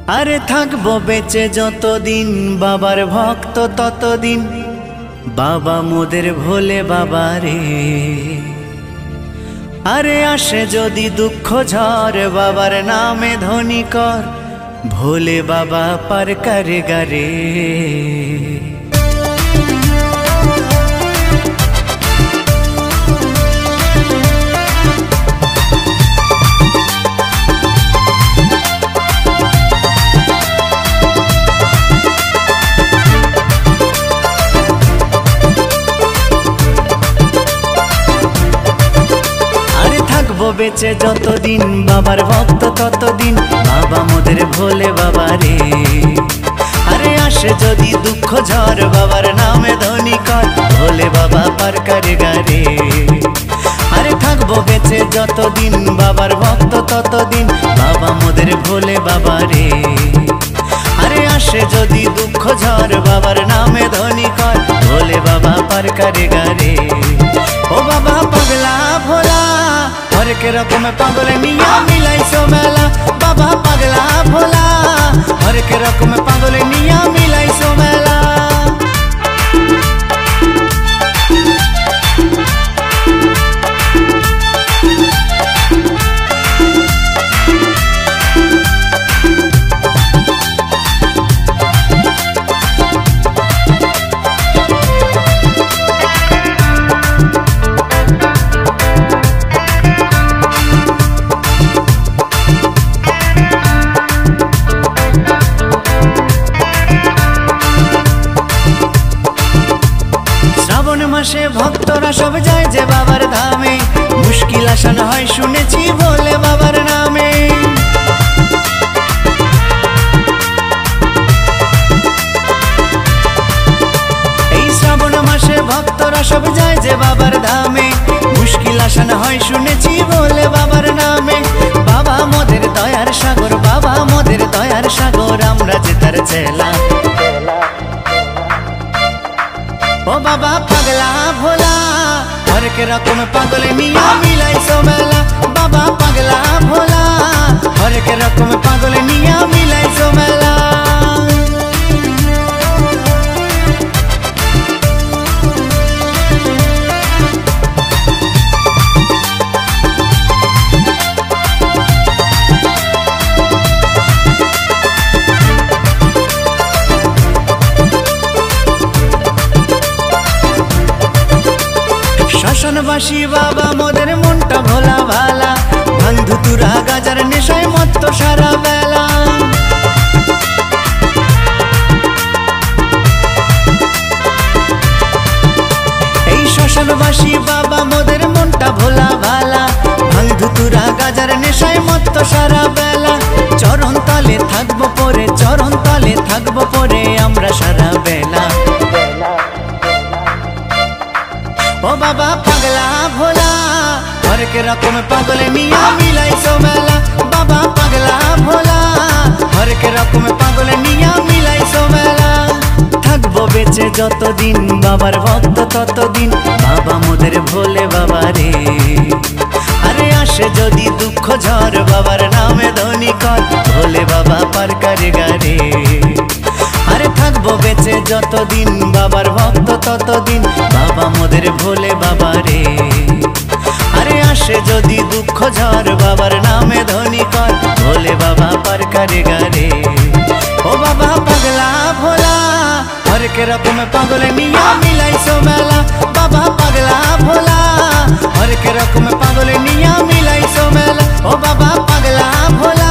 আরে থাকবো বেঁচে যতদিন বাবার ভক্ত ততদিন, বাবা মোদের ভোলে বাবা রে। আরে আসে যদি দুঃখ ঝড় বাবার নামে ধ্বনি কর, ভোলে বাবা পার করে গারে। বেঁচে যতদিন বাবার ভক্ত ততদিন, বাবা মোদের ভোলে বাবা রে। আরে আসে যদি দুঃখ ঝড় বাবার নামে ধ্বনি কর, ভোলে বাবা পার করে গারে। আরে থাকবো বেঁচে যতদিন বাবার ভক্ত ততদিন, বাবা মোদের ভোলে বাবা রে। আরে আসে যদি দুঃখ ঝড় বাবার নামে ধ্বনি কর, ভোলে বাবা পার করে গারে। ও বাবা পাগলা ভোলা হরেক রকম পাগলে নিয়া মিলাইছো মেলা, বাবা পাগলা ভোলা হরেক রকম পাগলে নিয়া মিলাইছো মেলা। মাসে ভক্তরা সব যায় যে বাবার ধামে, মুশকিল আসান হয় শুনেছি বলে বাবার নামে। এই শ্রাবণ মাসে ভক্তরা সব যায় যে বাবার ধামে, মুশকিল আসান হয় শুনেছি বলে বাবার নামে। বাবা মোদের দয়ার সাগর, বাবা মোদের দয়ার সাগর, আমরা যে তার চেলা। ও বাবা পাগলা ভোলা হরেক রকম পাগলে নিয়া মিলাইছো মেলা, বাবা পাগলা ভোলা হরেক রকম পাগলে নিয়া মিলাইছো মেলা। শ্মশানবাসী বাবা মোদের মনটা ভোলা ভালা, ভাঙ ধুতুরা গাজার নেশায় মত্ত সারা বেলা। এই শ্মশানবাসী বাবা মোদের মনটা ভোলা ভালা, ভাঙ ধুতুরা গাজার নেশায় মত্ত সারা বেলা। চরণ তলে থাকবো পরে, চরণ তলে থাকবো পরে আমরা সারা বেলা। ও বাবা পাগলা ভোলা হরেক রকম পাগলে নিয়া মিলাইছো মেলা, বাবা পাগলা ভোলা হরেক রকম পাগলে নিয়া মিলাইছো মেলা। থাকবো বেঁচে যতদিন বাবার ভক্ত ততদিন, বাবা মোদের ভোলে বাবা রে। আরে আসে যদি দুঃখ ঝড় বাবার নামে ধ্বনি কর, ভোলে বাবা পার করে গারে। আরে থাকবো বেঁচে যতদিন বাবার ভক্ত ততদিন, বাবা মোদের ভোলে বাবা রে। আরে আসে যদি দুঃখ ঝড় বাবার নামে ধ্বনি কর, ভোলে বাবা পার করে গারে। ও বাবা পাগলা ভোলা হরেক রকম পাগলে নিয়া মিলাইছো মেলা, বাবা পাগলা ভোলা হরেক রকম পাগলে নিয়া মিলাইছো মেলা। ও বাবা পাগলা ভোলা